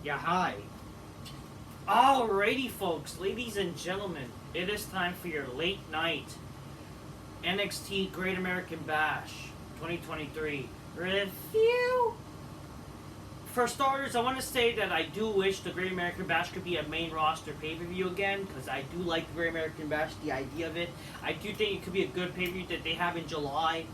Yeah, hi. Alrighty, folks, ladies and gentlemen, it is time for your late night NXT Great American Bash 2023 review. For starters, I want to say that I do wish the Great American Bash could be a main roster pay-per-view again, because I do like the Great American Bash, the idea of it. I do think it could be a good pay-per-view that they have in July,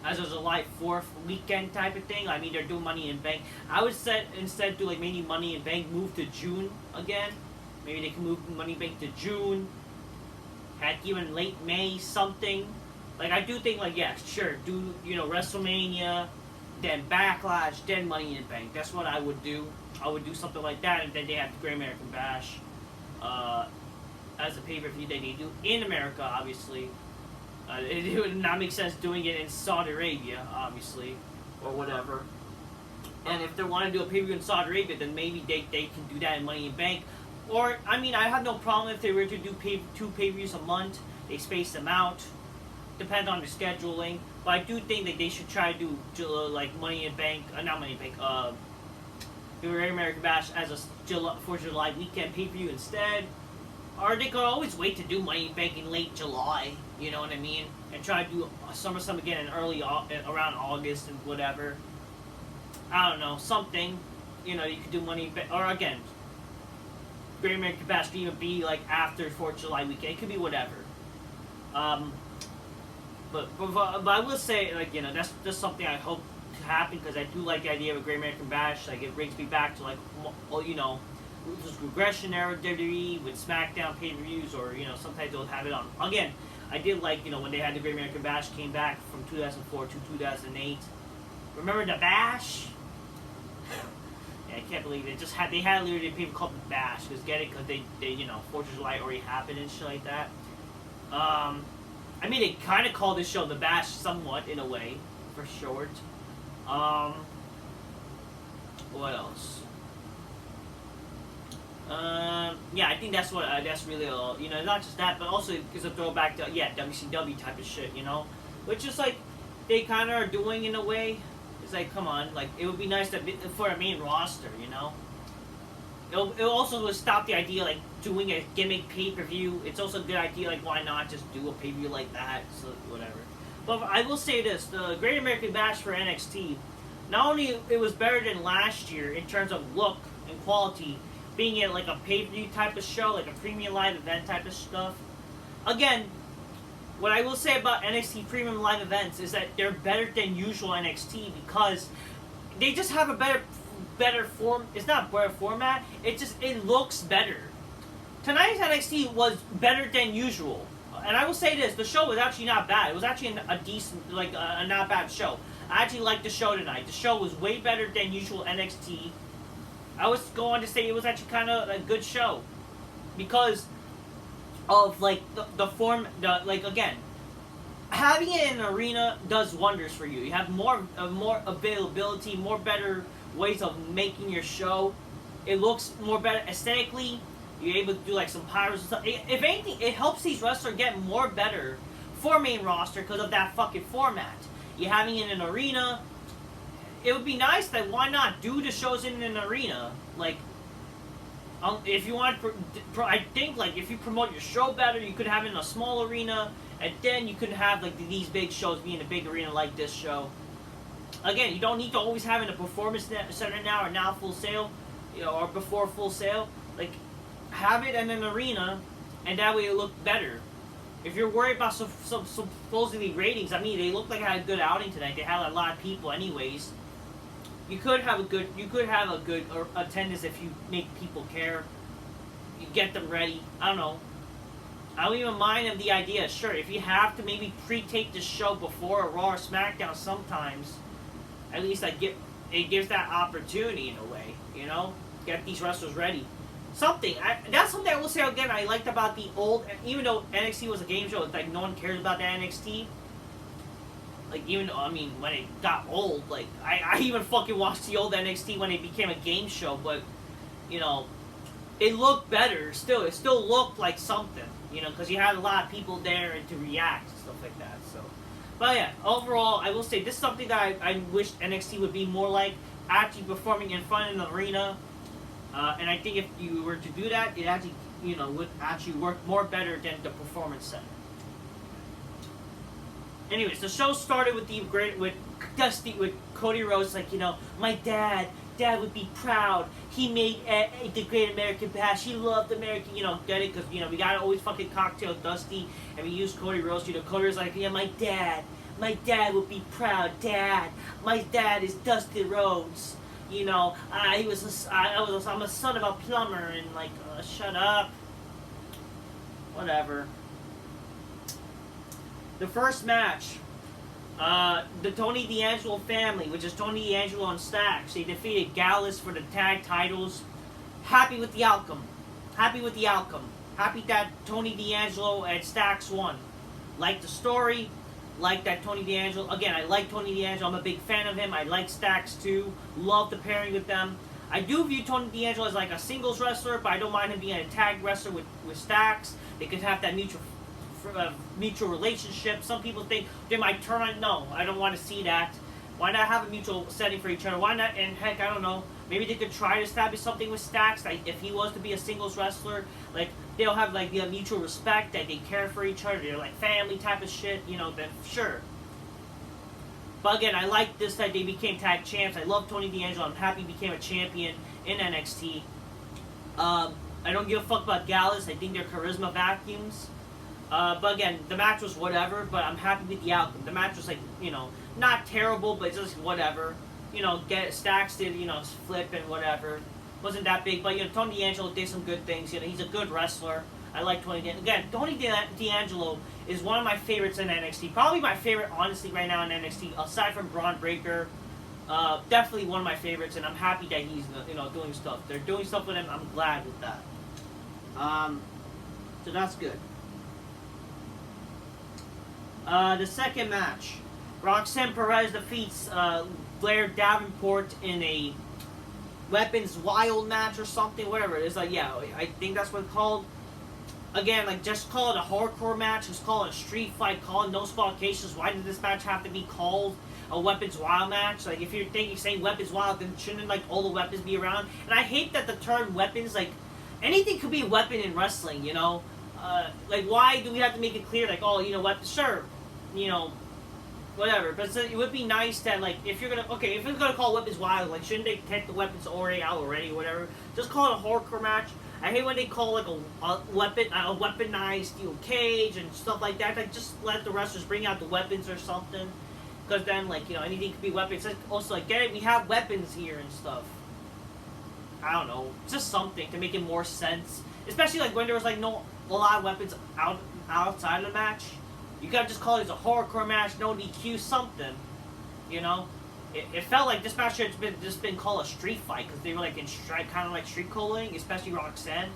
as a July 4th weekend type of thing. I mean, they're doing Money in Bank. I would instead do like maybe Money in Bank move to June again. Maybe they can move Money in Bank to June. Heck, even late May, something. Like, I do think, like, yeah, sure, do, WrestleMania, then Backlash, then Money in Bank. That's what I would do. I would do something like that, and then they have the Great American Bash as a pay-per-view that they do in America, obviously. It would not make sense doing it in Saudi Arabia, obviously, or whatever. And if they want to do a pay-per-view in Saudi Arabia, then maybe they can do that in Money in Bank. Or, I mean, I have no problem if they were to do two pay-per-views a month. They space them out. Depends on the scheduling. But I do think that they should try to do, like, Money in Bank, not Money in Bank, do Great American Bash as a 4th of July weekend pay-per-view instead. Or they could always wait to do Money in Bank in late July, you know what I mean? And try to do SummerSlam again in around August and whatever. I don't know, something. You could do Money in Bank, or again, Great American Bash could even be like after 4th of July weekend. It could be whatever. But I will say, like, that's just something I hope to happen, because I do like the idea of a Great American Bash. Like, it brings me back to, like, this regression era WWE with SmackDown pay-per-views, or, sometimes they'll have it on. Again, I did like, when they had the Great American Bash came back from 2004 to 2008. Remember the Bash? Yeah, I can't believe it. They had literally a paper called the Bash. Because they 4th of July already happened and shit like that. I mean, they kind of called this show the Bash somewhat, in a way, for short. What else? Yeah, I think that's really all. Not just that, but also it's a throwback to WCW type of shit. Which is like they kind of are doing in a way. It's like, come on, like it would be nice for a main roster. It also would stop the idea like doing a gimmick pay-per-view. It's also a good idea, like why not just do a pay-per-view like that? So whatever. But I will say this: the Great American Bash for NXT, not only it was better than last year in terms of look and quality, being it like a pay-per-view type of show, like a premium live event type of stuff. Again, what I will say about NXT premium live events is that they're better than usual NXT, because they just have a better form. It's not better format. It looks better. Tonight's NXT was better than usual, and I will say this: the show was actually not bad. It was actually a decent, like a not bad show. I actually liked the show tonight. The show was way better than usual NXT. I was going to say it was actually kind of a good show, because of like the form. Again, having it in an arena does wonders for you. You have more availability, more better ways of making your show. It looks more better aesthetically. You're able to do like some pyros and stuff. If anything, it helps these wrestlers get more better for main roster because of that fucking format. You're having it in an arena. It would be nice that why not do the shows in an arena? Like, if you want, I think like if you promote your show better, you could have it in a small arena, and then you could have like these big shows be in a big arena like this show. Again, you don't need to always have it in a performance center now or now Full Sail, or before Full Sail. Like, have it in an arena, and that way it look better. If you're worried about some supposedly ratings, I mean, they look like they had a good outing tonight. They had a lot of people, anyways. You could have a good attendance if you make people care. You get them ready. I don't know. I don't even mind of the idea. Sure, if you have to maybe pre-tape the show before a Raw or SmackDown, sometimes, at least it gives that opportunity in a way. Get these wrestlers ready. That's something I will say again. I liked about the old, even though NXT was a game show, it's like no one cares about the NXT. Like, even though, I mean, when it got old, like, I even fucking watched the old NXT when it became a game show, but, it looked better still. It still looked like something, because you had a lot of people there and to react and stuff like that, so. But yeah, overall, I will say this is something that I wish NXT would be more like, actually performing in front of an arena, And I think if you were to do that, it actually, would actually work more better than the Performance Center. Anyways, the show started with with Cody Rhodes, like, my dad would be proud. He made the Great American Bash. He loved American, get it? Because, we gotta always fucking cocktail Dusty, and we use Cody Rhodes. Cody was like, yeah, my dad would be proud. My dad is Dusty Rhodes. I'm a son of a plumber, and like, shut up. Whatever. The first match, the Tony D'Angelo family, which is Tony D'Angelo and Stacks, they defeated Gallus for the tag titles. Happy with the outcome. Happy that Tony D'Angelo and Stacks won. Like the story. Like that Tony D'Angelo. Again, I like Tony D'Angelo. I'm a big fan of him. I like Stacks too. Love the pairing with them. I do view Tony D'Angelo as like a singles wrestler, but I don't mind him being a tag wrestler with Stacks. They could have that mutual relationship. Some people think they might turn on. No, I don't want to see that. Why not have a mutual setting for each other? Why not? And heck, I don't know. Maybe they could try to establish something with Stacks. Like if he was to be a singles wrestler, like they'll have like the mutual respect, that they care for each other. They're like family type of shit. Then sure. But again, I like this that they became tag champs. I love Tony D'Angelo. I'm happy he became a champion in NXT. I don't give a fuck about Gallus. I think they're charisma vacuums. But again, the match was whatever, but I'm happy with the outcome. The match was like, not terrible, but just whatever. Stacks did, flip and whatever. Wasn't that big, but, Tony D'Angelo did some good things. He's a good wrestler. I like Tony D'Angelo. Again, Tony D'Angelo is one of my favorites in NXT. Probably my favorite, honestly, right now in NXT, aside from Braun Breaker. Definitely one of my favorites, and I'm happy that he's, doing stuff. They're doing stuff with him. I'm glad with that. So that's good. The second match, Roxanne Perez defeats Blair Davenport in a Weapons Wild match or something, whatever it is. Like, yeah, I think that's what it's called. Again, like, just call it a hardcore match. Just call it a street fight. Call it no qualifications. Why did this match have to be called a Weapons Wild match? Like, if you're saying Weapons Wild, then shouldn't, like, all the weapons be around? And I hate that the term weapons, like, anything could be a weapon in wrestling, like, why do we have to make it clear, like, oh, weapons, sure, whatever. But it would be nice that, like, if you're gonna call Weapons Wild, like, shouldn't they take the weapons already out already, whatever? Just call it a hardcore match. I hate when they call, like, a weaponized steel cage and stuff like that. Like, just let the wrestlers bring out the weapons or something. Because then, like, anything could be weapons. Also, like, get it? We have weapons here and stuff. I don't know. Just something to make it more sense. Especially, like, when there was, like, a lot of weapons outside of the match. You gotta just call it as a hardcore match, no DQ, something. It felt like this match should have just been called a street fight, because they were like in kind of like street calling, especially Roxanne.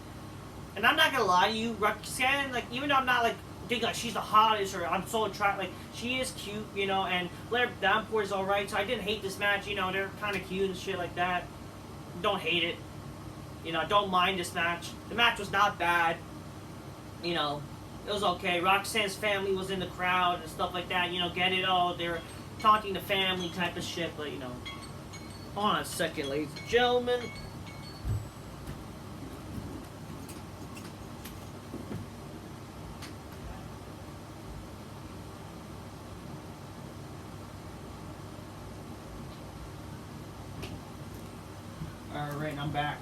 And I'm not gonna lie to you, Roxanne, like, even though I'm not like think like she's the hottest or I'm so attracted, like, she is cute, and Blair Davenport is alright, so I didn't hate this match. They're kind of cute and shit like that. Don't hate it. Don't mind this match. The match was not bad. It was okay. Roxanne's family was in the crowd and stuff like that. Get it? Oh, they're taunting the family type of shit. But, hold on a second, ladies and gentlemen. Alright, I'm back.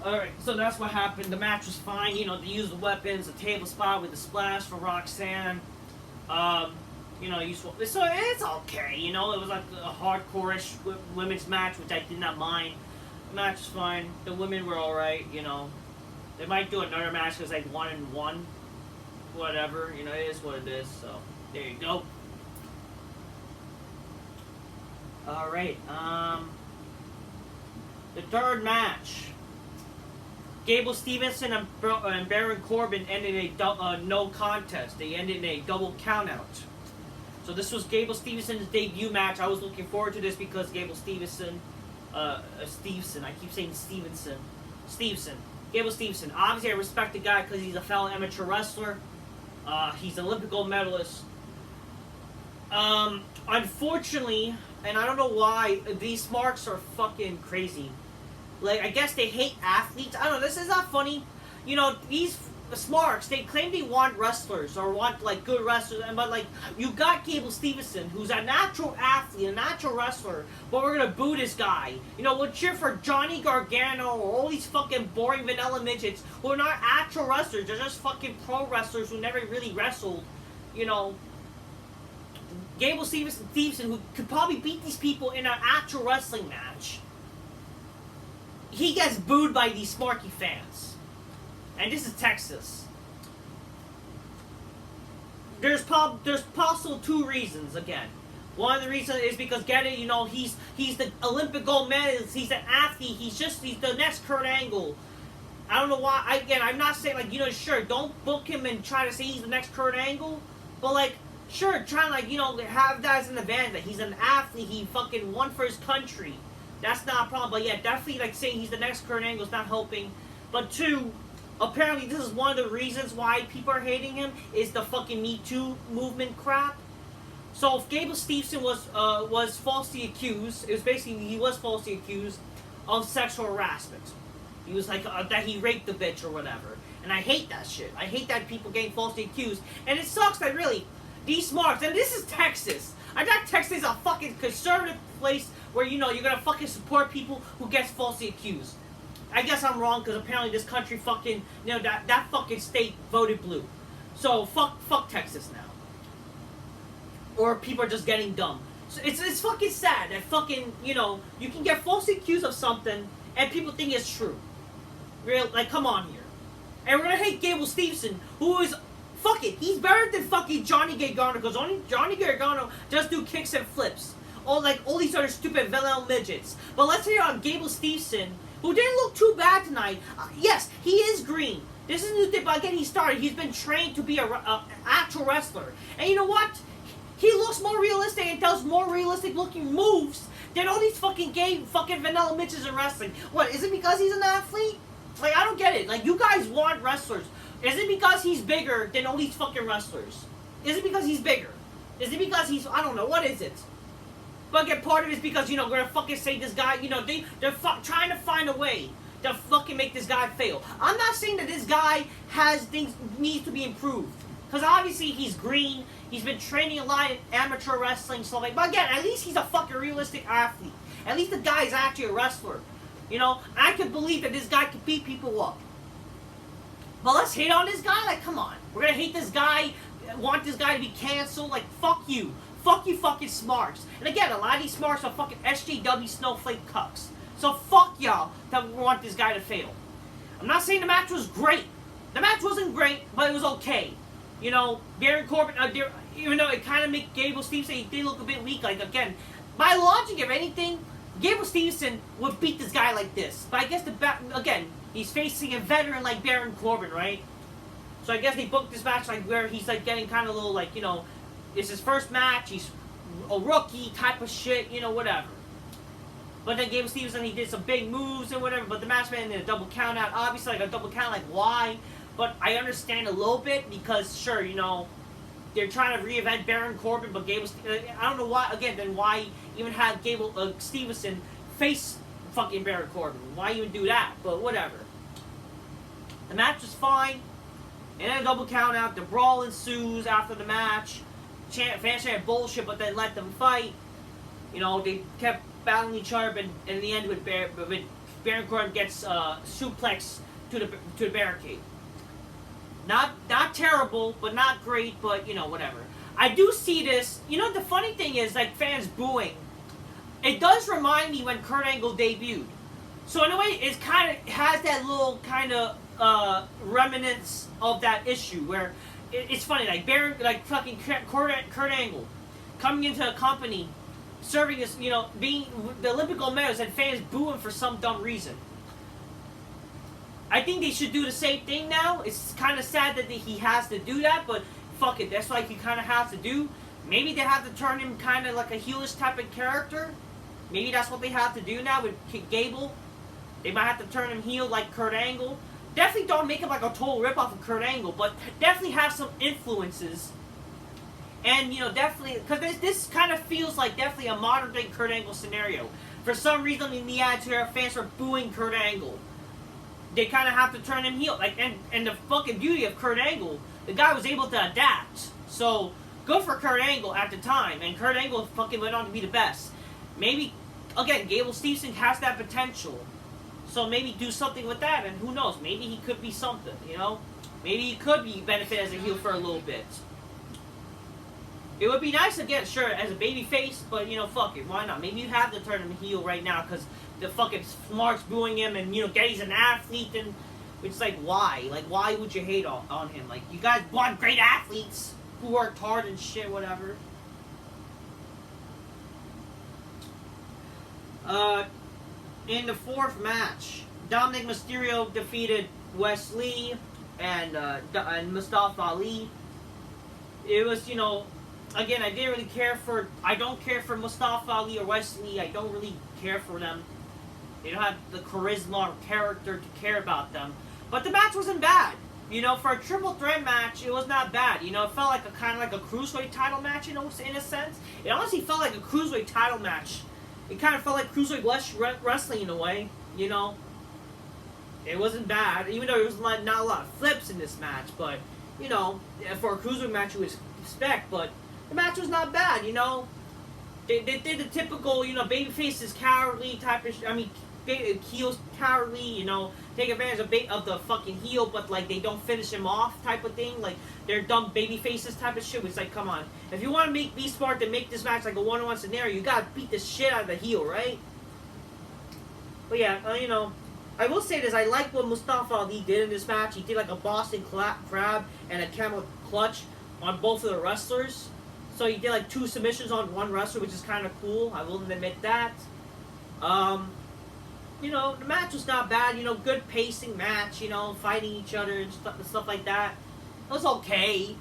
Alright, so that's what happened. The match was fine. They used the weapons, the table spot with the splash for Roxanne. So it's okay. It was like a hardcore-ish women's match, which I did not mind. The match was fine. The women were alright. They might do another match because like 1-1. Whatever. It is what it is. So there you go. Alright. The third match. Gable Steveson and Baron Corbin ended a no contest. They ended in a double countout. So this was Gable Stevenson's debut match. I was looking forward to this because Gable Steveson, I keep saying Stevenson. Gable Steveson. Obviously, I respect the guy because he's a fellow amateur wrestler. He's an Olympic gold medalist. Unfortunately, and I don't know why these smarks are fucking crazy. Like, I guess they hate athletes. I don't know, this is not funny. You know, these smarks, they claim they want wrestlers or want, like, good wrestlers, but, like, you got Gable Steveson, who's a natural athlete, a natural wrestler, but we're gonna boo this guy. You know, we'll cheer for Johnny Gargano or all these fucking boring vanilla midgets who are not actual wrestlers. They're just fucking pro wrestlers who never really wrestled. You know, Gable Steveson, who could probably beat these people in an actual wrestling match, he gets booed by these smarky fans. And this is Texas. There's possible two reasons, again. One of the reasons is because, get it, you know, he's the Olympic gold medalist, he's an athlete, he's the next Kurt Angle. I don't know why, again, I'm not saying, like, you know, sure, don't book him and try to say he's the next Kurt Angle, but, like, sure, try and, like, you know, have that as an advantage, that he's an athlete, he fucking won for his country. That's not a problem, but yeah, definitely, like, saying he's the next Kurt Angle is not helping. But two, apparently this is one of the reasons why people are hating him, is the fucking Me Too movement crap. So if Gable Steveson was falsely accused, it was basically, he was falsely accused of sexual harassment. He was like, that he raped the bitch or whatever. And I hate that shit. I hate that people getting falsely accused. And it sucks that really, these smarks, and this is Texas. I thought Texas is a fucking conservative place where, you know, you're gonna fucking support people who get falsely accused. I guess I'm wrong, because apparently this country fucking, you know, that fucking state voted blue. So fuck Texas now. Or people are just getting dumb. So it's fucking sad that fucking, you know, you can get falsely accused of something and people think it's true. Real, like, come on here. And we're gonna hate Gable Steveson, who is, fuck it, he's better than fucking Johnny Gargano, because only Johnny Gargano just do kicks and flips. All these other stupid vanilla midgets. But let's hear on Gable Steveson, who didn't look too bad tonight. Yes, he is green. This is new thing, but again, he's been trained to be a actual wrestler. And you know what? He looks more realistic and does more realistic looking moves than all these fucking gay fucking vanilla midgets in wrestling. What, is it because he's an athlete? Like, I don't get it. Like, you guys want wrestlers. Is it because he's bigger than all these fucking wrestlers? Is it because he's bigger? Is it because he's, I don't know, what is it? But again, part of it is because, you know, we're gonna fucking say this guy, you know, they're trying to find a way to fucking make this guy fail. I'm not saying that this guy has things, needs to be improved. Because obviously he's green, he's been training a lot in amateur wrestling, so like, but again, at least he's a fucking realistic athlete. At least the guy is actually a wrestler. You know, I can believe that this guy can beat people up. But let's hate on this guy? Like, come on. We're gonna hate this guy, want this guy to be canceled? Like, fuck you. Fuck you fucking smarks. And again, a lot of these smarks are fucking SJW snowflake cucks. So fuck y'all that want this guy to fail. I'm not saying the match was great. The match wasn't great, but it was okay. You know, Baron Corbin, even though it kind of made Gable Steveson, he did look a bit weak. Like, again, by logic of anything, Gable Steveson would beat this guy like this. But I guess, again, he's facing a veteran like Baron Corbin, right? So I guess they booked this match like where he's like getting kind of a little like, you know, it's his first match, he's a rookie type of shit, you know, whatever. But then Gable Steveson, he did some big moves and whatever, but the match went in a double count out. Obviously, like a double count, like why? But I understand a little bit because, sure, you know, they're trying to reinvent Baron Corbin, but Gable, I don't know why, again, then why even have Gable Steveson face fucking Baron Corbin? Why even do that? But whatever. The match was fine. And then a double count out. The brawl ensues after the match. Fans chanted bullshit, but then let them fight. You know, they kept battling each other, but in the end, with Baron Corbin gets suplexed to the barricade. Not terrible, but not great, but, you know, whatever. I do see this. You know, the funny thing is, like, fans booing. It does remind me when Kurt Angle debuted. So, in a way, it kind of has that little kind of remnants of that issue where it's funny, like fucking Kurt Angle coming into a company, serving as, you know, being the Olympic gold medalist and fans booing for some dumb reason. I think they should do the same thing now. It's kind of sad that he has to do that, but fuck it, that's what he kind of has to do. Maybe they have to turn him kind of like a heelish type of character. Maybe that's what they have to do now with Gable. They might have to turn him heel like Kurt Angle. Definitely don't make him like a total ripoff of Kurt Angle, but definitely have some influences And, you know, definitely, because this kind of feels like definitely a modern day Kurt Angle scenario. For some reason, in the Attitude Era, fans were booing Kurt Angle. They kind of have to turn him heel. Like, and the fucking beauty of Kurt Angle, the guy was able to adapt. So, good for Kurt Angle at the time. And Kurt Angle fucking went on to be the best. Maybe, again, Gable Steveson has that potential. So maybe do something with that, and who knows? Maybe he could be something, you know? Maybe he could be benefit as a heel for a little bit. It would be nice to get, sure, as a babyface, but, you know, fuck it. Why not? Maybe you have to turn him heel right now, because the fucking smart's booing him, and, you know, he's an athlete, and it's like, why? Like, why would you hate on him? Like, you guys want great athletes who worked hard and shit, whatever. In the fourth match, Dominic Mysterio defeated Wes Lee and Mustafa Ali. It was, you know, again, I don't care for Mustafa Ali or Wes Lee. I don't really care for them. They don't have the charisma or character to care about them. But the match wasn't bad. You know, for a triple threat match, it was not bad. You know, it felt like a kind of like a cruiserweight title match, you know, in a sense. It honestly felt like a cruiserweight title match. It kind of felt like cruiserweight wrestling in a way, you know. It wasn't bad, even though there was not a lot of flips in this match. But, you know, for a cruiserweight match you would expect. But the match was not bad, you know. They did the typical, you know, babyfaces cowardly type of heels cowardly, you know, take advantage of the fucking heel, but like they don't finish him off type of thing. Like they're dumb baby faces type of shit. It's like, come on, if you want to be smart to make this match like a one-on-one scenario, you gotta beat the shit out of the heel, right? But yeah, you know, I will say this: I like what Mustafa Ali did in this match. He did like a Boston Crab and a camel clutch on both of the wrestlers. So he did like 2 submissions on one wrestler, which is kind of cool. I will admit that. You know, the match was not bad. You know, good pacing match. You know, fighting each other and stuff like that. It was okay.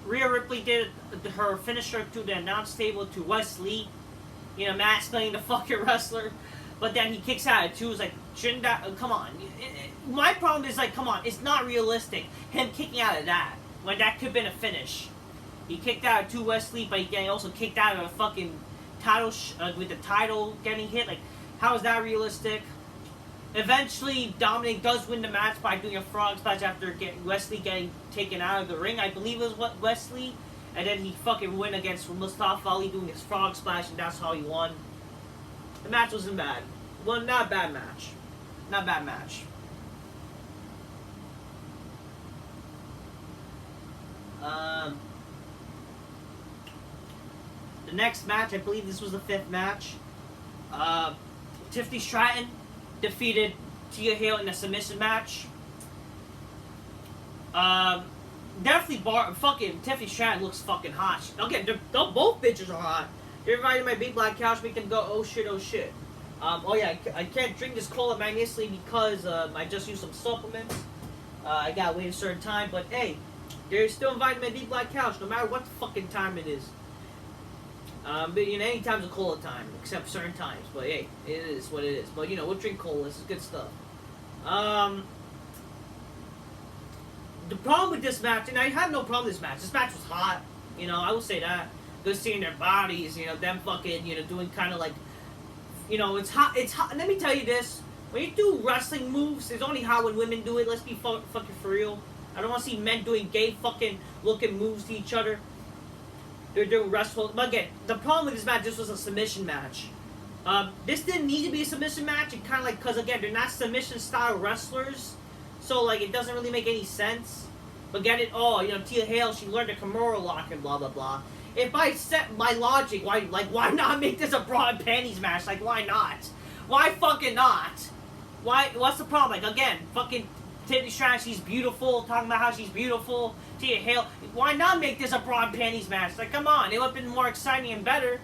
Rhea Ripley did her finisher to the announce table to Wes Lee. You know, masculining the fucking wrestler. But then he kicks out at 2. It's like, shouldn't that... come on. My problem is, like, come on. It's not realistic. Him kicking out of that. When that could have been a finish. He kicked out at 2 Wes Lee, but he also kicked out of a fucking title... with the title getting hit. Like... how is that realistic? Eventually, Dominic does win the match by doing a frog splash after Wes Lee getting taken out of the ring. I believe it was Wes Lee. And then he fucking win against Mustafa Ali doing his frog splash, and that's how he won. The match wasn't bad. Well, not a bad match. Not a bad match. The next match, I believe this was the 5th match. Tiffany Stratton defeated Tia Hale in a submission match. Definitely fucking Tiffany Stratton looks fucking hot. Okay, both bitches are hot. They're invited my big black couch, make them go, oh shit, oh shit. Oh yeah, I can't drink this cola magnously because I just used some supplements. I gotta wait a certain time, but hey, they're still inviting my big black couch no matter what the fucking time it is. But you know, any time's a cola time, except certain times. But hey, it is what it is. But you know, we'll drink cola. This is good stuff. The problem with this match, and I have no problem with this match. This match was hot. You know, I will say that. Good seeing their bodies. You know, them fucking, you know, doing kind of like, you know, it's hot. It's hot. Let me tell you this: when you do wrestling moves, it's only hot when women do it. Let's be fucking for real. I don't want to see men doing gay fucking looking moves to each other. They're doing wrestle. But again, the problem with this match, this was a submission match. This didn't need to be a submission match. It kind of like, because again, they're not submission style wrestlers. So like, it doesn't really make any sense. But get it? Oh, you know, Tia Hale, she learned the Kimura lock and blah, blah, blah. If I set my logic, why not make this a bra and panties match? Like, why not? Why fucking not? Why? What's the problem? Like, again, fucking Tiffany Stratton, she's beautiful, talking about how she's beautiful. Tia Hale, why not make this a bra and panties match? Like, come on, it would have been more exciting and better.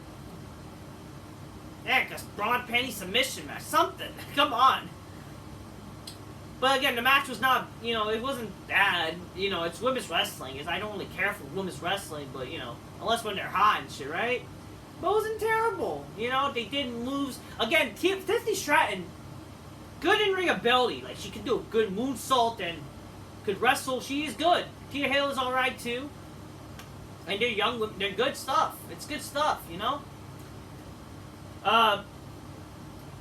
Yeah, because bra and panties submission match, something. Come on. But again, the match was not, you know, it wasn't bad. You know, it's women's wrestling. I don't really care for women's wrestling, but, you know, unless when they're hot and shit, right? But it wasn't terrible. You know, they did moves. Again, Tiffany Stratton, good in-ring ability. Like, she could do a good moonsault and could wrestle. She is good. Tia Hale is alright, too. And they're young. They're good stuff. It's good stuff, you know.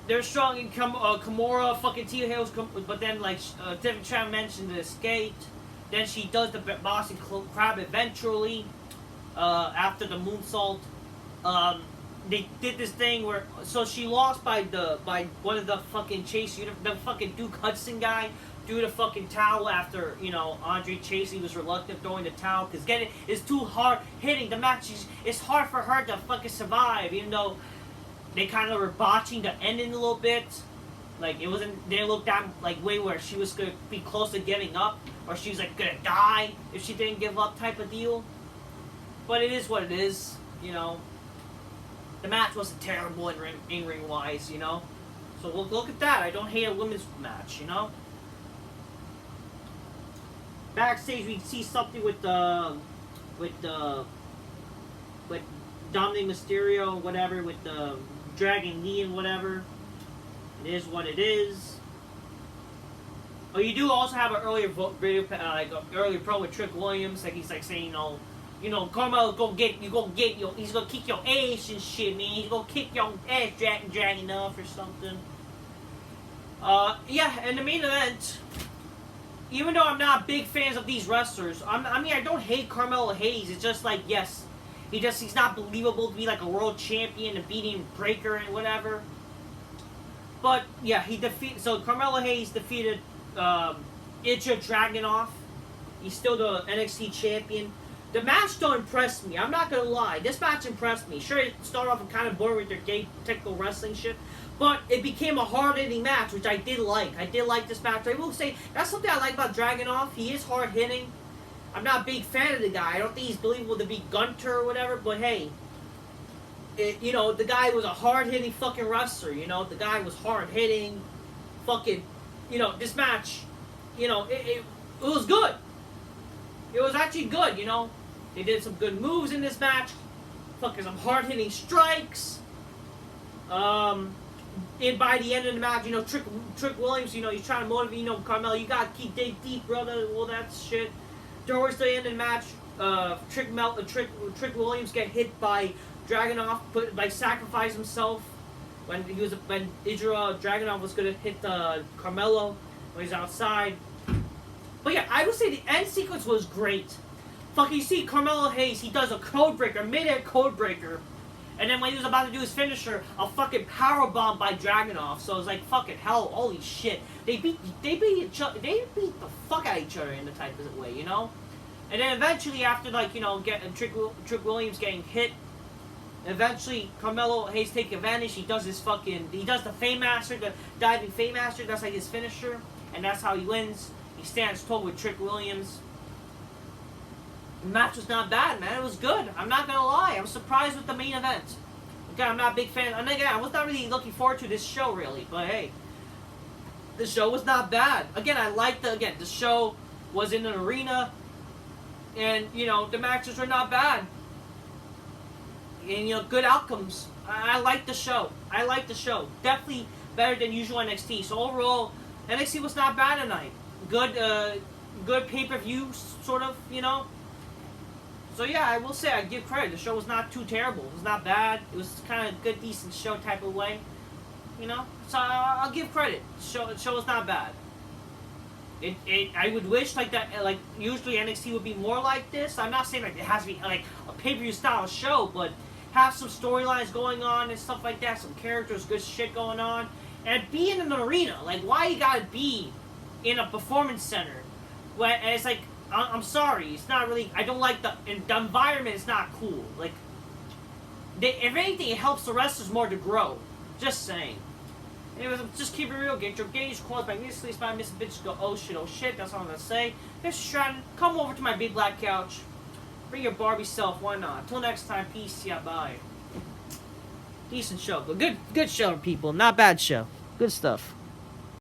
They're strong in Kimura, fucking Tia Hills, but then like Tiffany Tran mentioned, the escaped. Then she does the Boston Crab eventually. After the moonsault, they did this thing where she lost by one of the fucking the fucking Duke Hudson guy threw the fucking towel after Andre Chasey was reluctant throwing the towel because it's too hard hitting the match. It's hard for her to fucking survive, even though they kind of were botching the ending a little bit. Like it wasn't. They didn't look that like way where she was gonna be close to giving up, or she was like gonna die if she didn't give up type of deal. But it is what it is, you know. The match wasn't terrible in-ring wise, you know. So look at that. I don't hate a women's match, you know. Backstage we see something with Dominic Mysterio, whatever, with the Dragon Lee and whatever. It is what it is. Oh, you do also have an earlier video, like an earlier pro with Trick Williams, like he's like saying, Carmelo he's gonna kick your ass and shit, man. He's gonna kick your ass, dragging off or something. Yeah, and the main event. Even though I'm not big fans of these wrestlers, I don't hate Carmelo Hayes. It's just like, yes, he's not believable to be like a world champion and beating Breaker and whatever. But yeah, so Carmelo Hayes defeated Ilja Dragunov. He's still the NXT champion. The match don't impress me. I'm not gonna lie. This match impressed me. Sure, it started off kind of boring with their gay technical wrestling shit, but it became a hard-hitting match, which I did like. I did like this match. I will say that's something I like about Dragunov. He is hard-hitting. I'm not a big fan of the guy. I don't think he's believable to be Gunter or whatever. But hey, the guy was a hard-hitting fucking wrestler. The guy was hard-hitting. Fucking, this match, it was good. It was actually good, They did some good moves in this match. Fucking some hard-hitting strikes. And by the end of the match, Trick Williams, he's trying to motivate, Carmelo, you gotta keep dig deep, brother, all that shit. Towards the end of the match, Trick Williams get hit by Dragunov, sacrifice himself when Ilja Dragunov was gonna hit Carmelo when he's outside. But yeah, I would say the end sequence was great. Fucking, you see Carmelo Hayes, he does a codebreaker, mid-air codebreaker. And then when he was about to do his finisher, a fucking powerbomb by Dragunov. So it was like, fucking hell, holy shit. They beat the fuck out of each other in the type of way, And then eventually after, Trick Williams getting hit, eventually Carmelo Hayes take advantage. He does the Fame Master, the diving Fame Master. That's like his finisher. And that's how he wins. He stands tall with Trick Williams. The match was not bad, man. It was good. I'm not gonna lie. I was surprised with the main event. Again, I'm not a big fan. And again, I was not really looking forward to this show, really. But hey, the show was not bad. Again, the show was in an arena. And, the matches were not bad. And, good outcomes. I like the show. Definitely better than usual NXT. So overall, NXT was not bad tonight. Good pay-per-view, sort of, So yeah, I will say I give credit. The show was not too terrible. It was not bad. It was kind of good, decent show type of way, So I'll give credit. The show was not bad. I would wish usually NXT would be more like this. I'm not saying it has to be like a pay-per-view style show, but have some storylines going on and stuff like that. Some characters, good shit going on, and be in an arena. Like, why you gotta be in a performance center? And it's like, I'm sorry, it's not really. I don't like the environment. Is not cool. Like, if anything, it helps the wrestlers more to grow. Just saying. Anyways, just keep it real. Get your gauge closed by me. Sleep by Miss Bitch. Go, oh shit. That's all I'm gonna say. Mr. Stratton, come over to my big black couch. Bring your Barbie self. Why not? Until next time. Peace. Yeah. Bye. Decent show. Good show, people. Not bad show. Good stuff.